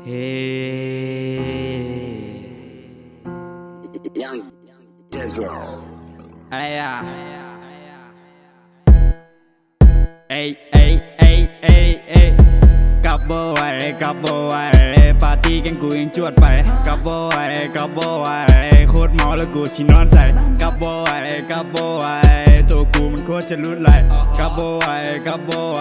Young Dizzle. อะไรอ่ะเอ้ยเอ้ยเอ้ยเอ้ยเอ้ยกลับบ่ไหวกลับบ่ไหวปาร์ตี้กันกูยังจวดไปกลับบ่ไหวกลับบ่ไหวโคตรเมาแล้วกูสินอนใส่กลับบ่ไหวกลับบ่ไหวตัวกูมันโคตรจะรุดไหลกลับบ่ไหวกลับบ่ไหว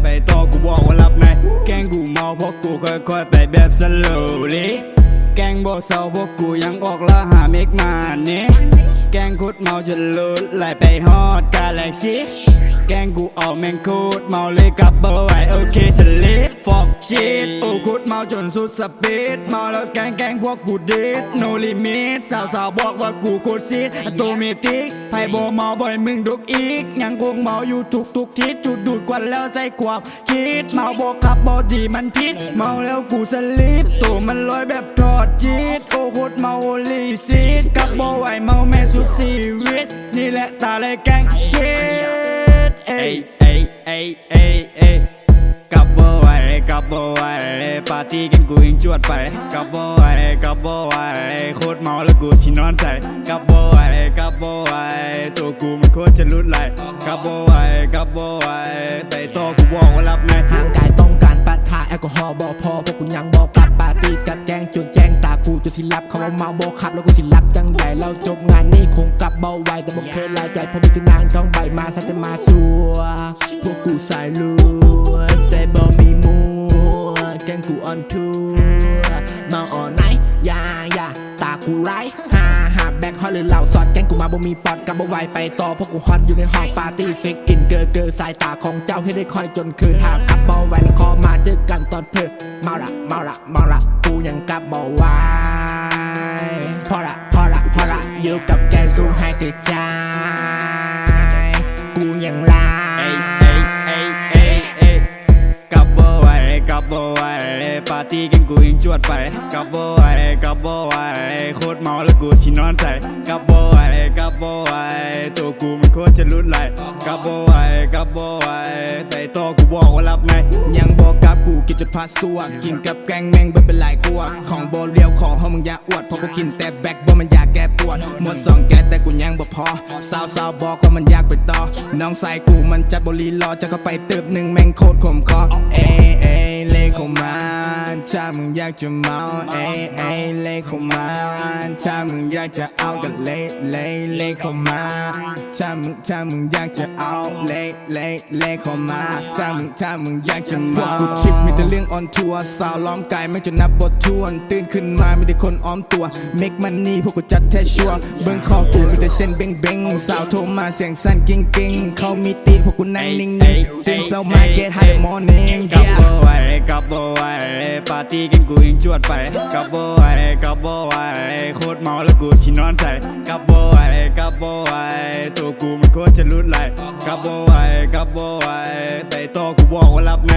ไปต่อกูบอกว่ารับในแกงกูเมาเพราะกูค่อยๆไปแบบสโลว์ลิแกงบ่เศร้าพวกกูยังออกละหาเมกมาเนี่ยแกงโคตรเมาจะลุดไหลไปฮอดกาแล็กซี่แกงกูออกแม่งโคตรเมาเลยกลับบ่ไหวโอเคสลิปฟอกชีตโอ้โคตรเมาจนสุดสปีดเมาแล้วแกงพวกกูดิดโนลิมิตสาวบอกว่ากูโคตรซีดอัตโนมัติไพ่บ่เมาบ่อยมึงดุกอีกยังคงเมาอยู่ทุกทิศจุดดูดกวนแล้วใส่ความคิดเมาบ่ขับบ่ดีมันพิษเมาแล้วกูสลิปตัวมันลอยแบบทอดจีดโอ้โคตรเมาโอลีซีดกลับบ่ไหวเมาแม่สุดชีวิตนี่แหละตาเลยแกงชีดเอ้ยเอ้ยเอ้ยเอ้ยเอ้ยกลับบ่ไหวกลับบ่ไหวปาร์ตี้กันกูยังจวดไปกลับบ่ไหวกลับบ่ไหวโคตรเมาแล้วกูสินอนใส่กลับบ่ไหวกลับบ่ไหวตัวกูมันโคตรจะรุดไหลกลับบ่ไหวกลับบ่ไหวแต่ต่อกูบอกว่ารับในร่างกายต้องการปะทะแอลกอฮอล์บ่พอพวกกูยังบอกกลับปาร์ตี้กับแกงจนแจ้งตากูจะสิรับเขาว่าเมาบ่ขับแล้วกูสิรับจังใดเราจบงานนี้คงกลับเบาไวแต่บอกเคยลายใจพอมีตัวนางต้องใบมาสักแต่มาสัวพวกกูสายลัวแต่บ่มีมัวแกงกูออนทัวร์เมาอ่อนไหนอย่าตากูไร้หาแบกฮอตหรือเหล่าซอดแกงกูมาบ่มีปอดกับบ่ไหวไปต่อพวกกูฮอตอยู่ในห้องปาร์ตี้เซ็กกินเกอสายตาของเจ้าให้ได้คอยจนคืนถ้ากลับบ่ไหวแล้วขอมาเจอกันตอนเพิ่เมาละกูยังกลับบ่ไหวพอละอยู่กับแกสู้ให้ติดใจกูยังลากลับบ่ไหวกลับบ่ไหวปาร์ตี้กันกูยังจวดไปกลับบ่ไหวกลับบ่ไหวโคตรเมาแล้วกูสินอนใส่กลับบ่ไหวกลับบ่ไหวตัวกูมันโคตรจะรุดไหลกลับบ่ไหวกลับบ่ไหวแต่ต่อกูบอกว่ารับในยังบอกกับกูกินจนพาสวกกินกับแกงแม่งเบิ่เป็นหลายขวดของโบเรียวขอห้องมึงอย่าอวดเพราะกูกินแต่แบกบ่มันอยากแก้ปวดหมด2แก๊สแต่กูยังบ่พอสาวบอกว่ามันอยากไปต่อน้องใส่กูมันจัดบ่ลีรอจะเข้าไปเติบหนึ่งแม่งโคตรขมคอเลขเข้ามาถ้ามึงอยากจะเมาเลขเข้ามาถ้ามึงอยากจะเอาก็เลขเข้ามาถ้ามึงอยากจะเอาเลขเข้ามาถ้ามึงอยากจะเมาพวกกูชิปมีแต่เรื่องออนทัวร์สาวล้อมกายไม่จนนับบททวนตื่นขึ้นมามีแต่คนอ้อมตัวเมกมันนี่พวกกูจัดแท้ชัวเบิ้งคอกูมีแต่เส้นเบ้งสาวโทรมาเสียงสั่นกิ้งเขามีตีพวกกูนั่งนิ่งตื่นเช้ามา get high morning กลับบ่ไหวกลับบ่ไหวปาร์ตี้กันกูยังจวดไปกลับบ่ไหวกลับบ่ไหวโคตรเมาแล้วกูสินอนใส่กลับบ่ไหวกลับบ่ไหวตัวกูมันโคตรจะรุดไหลกลับบ่ไหวกลับบ่ไหวแต่ต่อกูบอกว่ารับใน